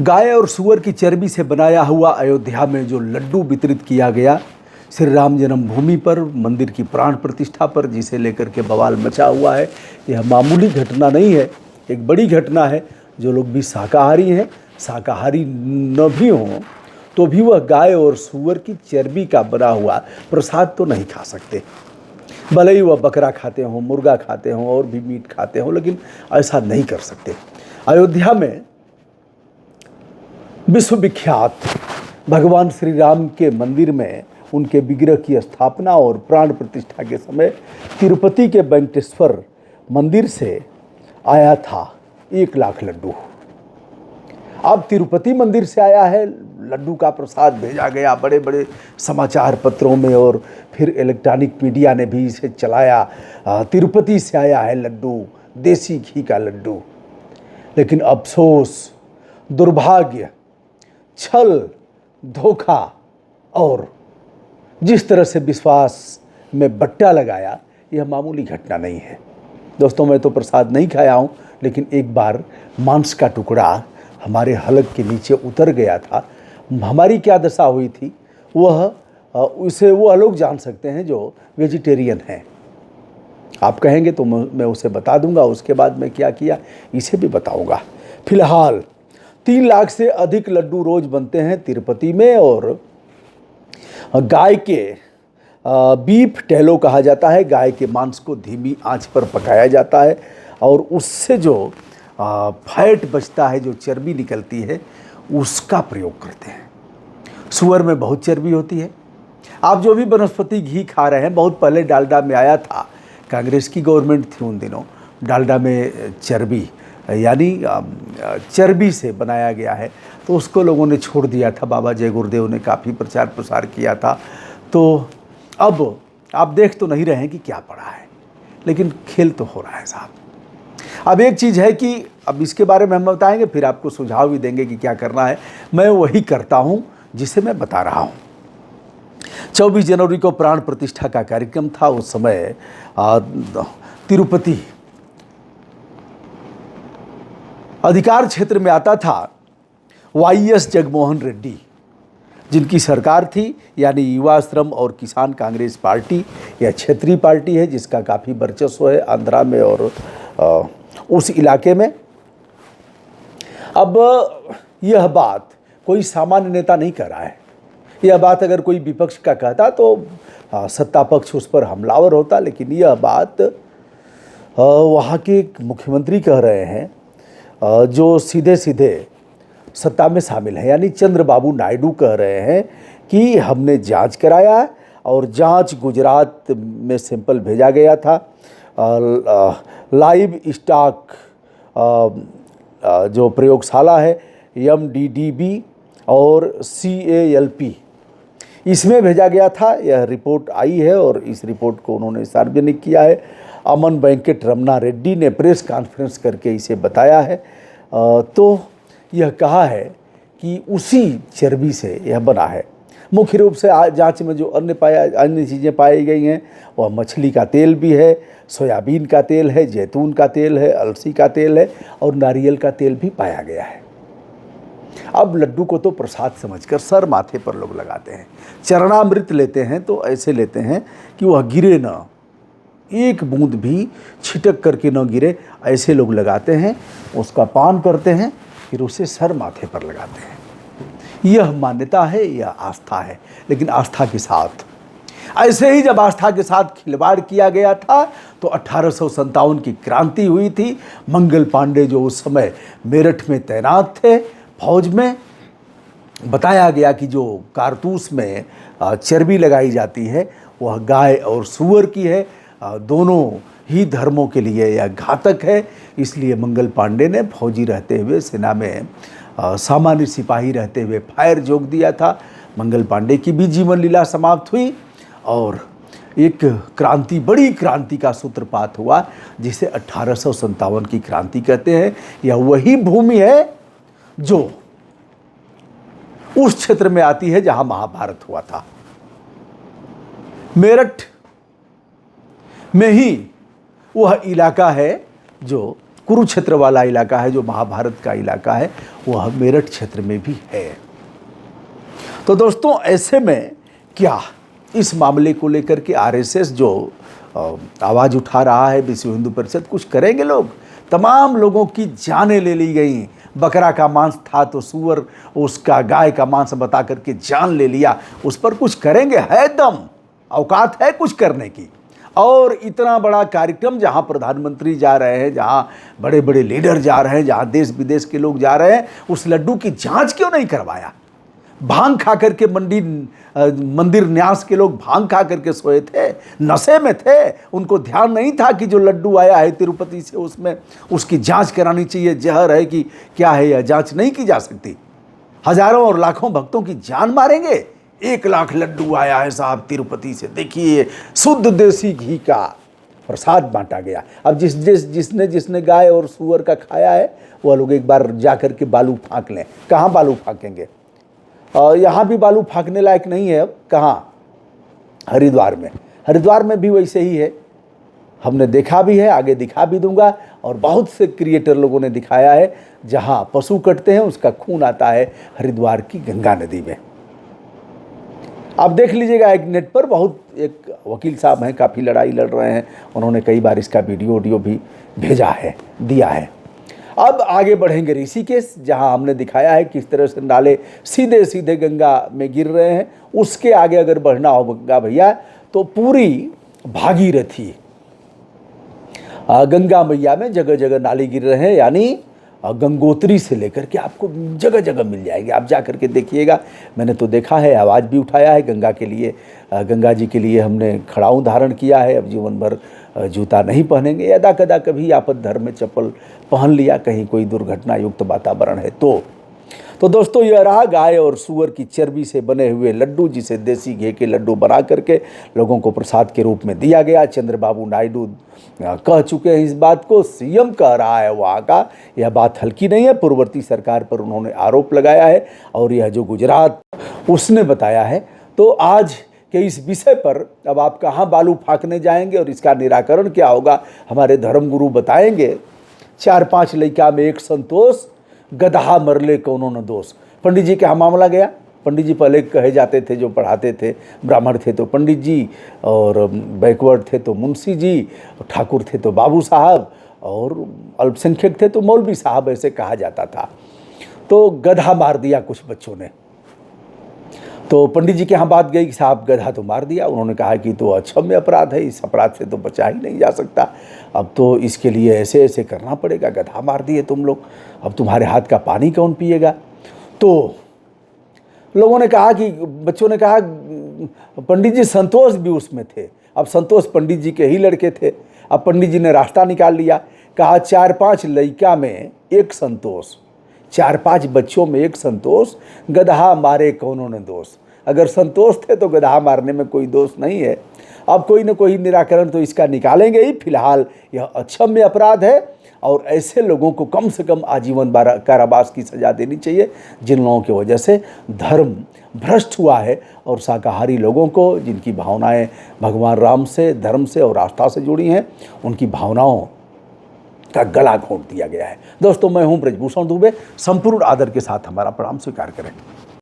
गाय और सूअर की चर्बी से बनाया हुआ अयोध्या में जो लड्डू वितरित किया गया श्री राम जन्मभूमि पर मंदिर की प्राण प्रतिष्ठा पर, जिसे लेकर के बवाल मचा हुआ है, यह मामूली घटना नहीं है, एक बड़ी घटना है। जो लोग भी शाकाहारी हैं, शाकाहारी न भी हों तो भी वह गाय और सूअर की चर्बी का बना हुआ प्रसाद तो नहीं खा सकते। भले ही वह बकरा खाते हों, मुर्गा खाते हों और भी मीट खाते हों, लेकिन ऐसा नहीं कर सकते। अयोध्या में विश्वविख्यात भगवान श्री राम के मंदिर में उनके विग्रह की स्थापना और प्राण प्रतिष्ठा के समय तिरुपति के वेंकटेश्वर मंदिर से आया था 1 लाख लड्डू। अब तिरुपति मंदिर से आया है, लड्डू का प्रसाद भेजा गया बड़े बड़े समाचार पत्रों में और फिर इलेक्ट्रॉनिक मीडिया ने भी इसे चलाया। तिरुपति से आया है लड्डू, देसी घी का लड्डू। लेकिन अफसोस, दुर्भाग्य, छल, धोखा और जिस तरह से विश्वास में बट्टा लगाया, यह मामूली घटना नहीं है। दोस्तों, मैं तो प्रसाद नहीं खाया हूँ, लेकिन एक बार मांस का टुकड़ा हमारे हलक के नीचे उतर गया था। हमारी क्या दशा हुई थी उसे वो लोग जान सकते हैं जो वेजिटेरियन हैं। आप कहेंगे तो मैं उसे बता दूंगा, उसके बाद मैं क्या किया इसे भी बताऊंगा। फिलहाल 3 लाख से अधिक लड्डू रोज बनते हैं तिरुपति में और गाय के बीफ टेलो कहा जाता है। गाय के मांस को धीमी आंच पर पकाया जाता है और उससे जो फैट बचता है, जो चर्बी निकलती है, उसका प्रयोग करते हैं। सूअर में बहुत चर्बी होती है। आप जो भी वनस्पति घी खा रहे हैं, बहुत पहले डालडा में आया था, कांग्रेस की गवर्नमेंट थी उन दिनों। डालडा में चर्बी यानी चर्बी से बनाया गया है, तो उसको लोगों ने छोड़ दिया था। बाबा जय गुरुदेव ने काफ़ी प्रचार प्रसार किया था। तो अब आप देख तो नहीं रहे हैं कि क्या पड़ा है, लेकिन खेल तो हो रहा है साहब। अब एक चीज़ है कि अब इसके बारे में हम बताएंगे, फिर आपको सुझाव भी देंगे कि क्या करना है। मैं वही करता हूँ जिसे मैं बता रहा हूँ। 24 जनवरी को प्राण प्रतिष्ठा का कार्यक्रम था। उस समय तिरुपति अधिकार क्षेत्र में आता था YS जगमोहन रेड्डी, जिनकी सरकार थी, यानी युवा श्रम और किसान कांग्रेस पार्टी। यह क्षेत्रीय पार्टी है जिसका काफ़ी वर्चस्व है आंध्रा में और उस इलाके में। अब यह बात कोई सामान्य नेता नहीं कर रहा है। यह बात अगर कोई विपक्ष का कहता तो सत्ता पक्ष उस पर हमलावर होता, लेकिन यह बात वहाँ के मुख्यमंत्री कह रहे हैं जो सीधे सीधे सत्ता में शामिल है, यानी चंद्रबाबू नायडू कह रहे हैं कि हमने जांच कराया है और जांच गुजरात में सैंपल भेजा गया था। लाइव स्टॉक जो प्रयोगशाला है MDDB और CALP, इसमें भेजा गया था। यह रिपोर्ट आई है और इस रिपोर्ट को उन्होंने सार्वजनिक किया है। अमन वेंकट रमना रेड्डी ने प्रेस कॉन्फ्रेंस करके इसे बताया है। तो यह कहा है कि उसी चर्बी से यह बना है। मुख्य रूप से जांच में जो अन्य चीज़ें पाई गई हैं वह मछली का तेल भी है, सोयाबीन का तेल है, जैतून का तेल है, अलसी का तेल है और नारियल का तेल भी पाया गया है। अब लड्डू को तो प्रसाद समझकर सर माथे पर लोग लगाते हैं। चरणामृत लेते हैं तो ऐसे लेते हैं कि वह गिरे न, एक बूंद भी छिटक करके न गिरे, ऐसे लोग लगाते हैं। उसका पान करते हैं, फिर उसे सर माथे पर लगाते हैं। यह मान्यता है, यह आस्था है। लेकिन आस्था के साथ ऐसे ही जब आस्था के साथ खिलवाड़ किया गया था तो 1857 की क्रांति हुई थी। मंगल पांडे जो उस समय मेरठ में तैनात थे फौज में, बताया गया कि जो कारतूस में चर्बी लगाई जाती है वह गाय और सूअर की है। दोनों ही धर्मों के लिए यह घातक है। इसलिए मंगल पांडे ने फौजी रहते हुए, सेना में सामान्य सिपाही रहते हुए फायर जोग दिया था। मंगल पांडे की भी जीवन लीला समाप्त हुई और एक क्रांति, बड़ी क्रांति का सूत्रपात हुआ, जिसे 1857 की क्रांति कहते हैं। यह वही भूमि है जो उस क्षेत्र में आती है जहां महाभारत हुआ था। मेरठ में ही वह इलाका है जो कुरुक्षेत्र वाला इलाका है, जो महाभारत का इलाका है, वह मेरठ क्षेत्र में भी है। तो दोस्तों, ऐसे में क्या इस मामले को लेकर के आरएसएस जो आवाज़ उठा रहा है, विश्व हिंदू परिषद, कुछ करेंगे लोग? तमाम लोगों की जानें ले ली गई। बकरा का मांस था तो सूअर, उसका गाय का मांस बता करके जान ले लिया। उस पर कुछ करेंगे? है दम, औकात है कुछ करने की? और इतना बड़ा कार्यक्रम जहां प्रधानमंत्री जा रहे हैं, जहां बड़े बड़े लीडर जा रहे हैं, जहां देश विदेश के लोग जा रहे हैं, उस लड्डू की जांच क्यों नहीं करवाया? भांग खा करके मंदिर न्यास के लोग भांग खा करके सोए थे, नशे में थे। उनको ध्यान नहीं था कि जो लड्डू आया है तिरुपति से, उसमें उसकी जांच करानी चाहिए, जहर है कि क्या है, यह जांच नहीं की जा सकती। हजारों और लाखों भक्तों की जान मारेंगे। 1 लाख लड्डू आया है साहब तिरुपति से, देखिए शुद्ध देसी घी का प्रसाद बांटा गया। अब जिसने गाय और सूअर का खाया है, वह लोग एक बार जा कर के बालू फाँक लें। कहाँ बालू फाँकेंगे? और यहाँ भी बालू फाँकने लायक नहीं है। अब कहाँ? हरिद्वार में भी वैसे ही है। हमने देखा भी है, आगे दिखा भी दूंगा। और बहुत से क्रिएटर लोगों ने दिखाया है, जहाँ पशु कटते हैं उसका खून आता है हरिद्वार की गंगा नदी में। आप देख लीजिएगा, एक नेट पर बहुत एक वकील साहब हैं, काफ़ी लड़ाई लड़ रहे हैं। उन्होंने कई बार इसका वीडियो भी भेजा है, दिया है। अब आगे बढ़ेंगे ऋषिकेश, जहां हमने दिखाया है किस तरह से नाले सीधे सीधे गंगा में गिर रहे हैं। उसके आगे अगर बढ़ना होगा भैया, तो पूरी भागीरथी गंगा मैया में जगह जगह नाले गिर रहे हैं। यानी गंगोत्री से लेकर के आपको जगह जगह मिल जाएगी। आप जा करके देखिएगा। मैंने तो देखा है, आवाज़ भी उठाया है गंगा के लिए। गंगा जी के लिए हमने खड़ाऊँ धारण किया है। अब जीवन भर जूता नहीं पहनेंगे। यदा कदा कभी आपद धर्म में चप्पल पहन लिया, कहीं कोई दुर्घटना युक्त वातावरण है तो दोस्तों, यह रहा गाय और सूअर की चर्बी से बने हुए लड्डू, जिसे देसी घी के लड्डू बना करके लोगों को प्रसाद के रूप में दिया गया। चंद्रबाबू नायडू कह चुके हैं इस बात को, सीएम कह रहा है वहाँ का। यह बात हल्की नहीं है। पूर्ववर्ती सरकार पर उन्होंने आरोप लगाया है, और यह जो गुजरात उसने बताया है। तो आज के इस विषय पर अब आप कहाँ बालू फाँकने जाएंगे और इसका निराकरण क्या होगा, हमारे धर्मगुरु बताएंगे। 4-5 लड़का में एक संतोष, गधा मरले कौनो न दोष। पंडित जी के यहाँ मामला गया। पंडित जी पहले कहे जाते थे, जो पढ़ाते थे, ब्राह्मण थे तो पंडित जी, और बैकवर्ड थे तो मुंशी जी, ठाकुर थे तो बाबू साहब, और अल्पसंख्यक थे तो मौलवी साहब, ऐसे कहा जाता था। तो गधा मार दिया कुछ बच्चों ने। तो पंडित जी के यहाँ बात गई कि साहब गधा तो मार दिया। उन्होंने कहा कि तो अक्षम्य अपराध है, इस अपराध से तो बचा ही नहीं जा सकता। अब तो इसके लिए ऐसे ऐसे करना पड़ेगा। गधा मार दिए तुम लोग, अब तुम्हारे हाथ का पानी कौन पिएगा? तो लोगों ने कहा कि, बच्चों ने कहा, पंडित जी संतोष भी उसमें थे। अब संतोष पंडित जी के ही लड़के थे। अब पंडित जी ने रास्ता निकाल लिया। कहा 4-5 लड़का में एक संतोष, 4-5 बच्चों में एक संतोष, गधा मारे कौनों ने दोष। अगर संतोष थे तो गधा मारने में कोई दोष नहीं है। अब कोई न कोई निराकरण तो इसका निकालेंगे ही। फिलहाल यह अक्षम्य अपराध है, और ऐसे लोगों को कम से कम आजीवन कारावास की सज़ा देनी चाहिए, जिन लोगों की वजह से धर्म भ्रष्ट हुआ है। और शाकाहारी लोगों को, जिनकी भावनाएं भगवान राम से, धर्म से और आस्था से जुड़ी हैं, उनकी भावनाओं का गला घोंट दिया गया है। दोस्तों, मैं हूं ब्रजभूषण दुबे। संपूर्ण आदर के साथ हमारा प्रणाम स्वीकार करें।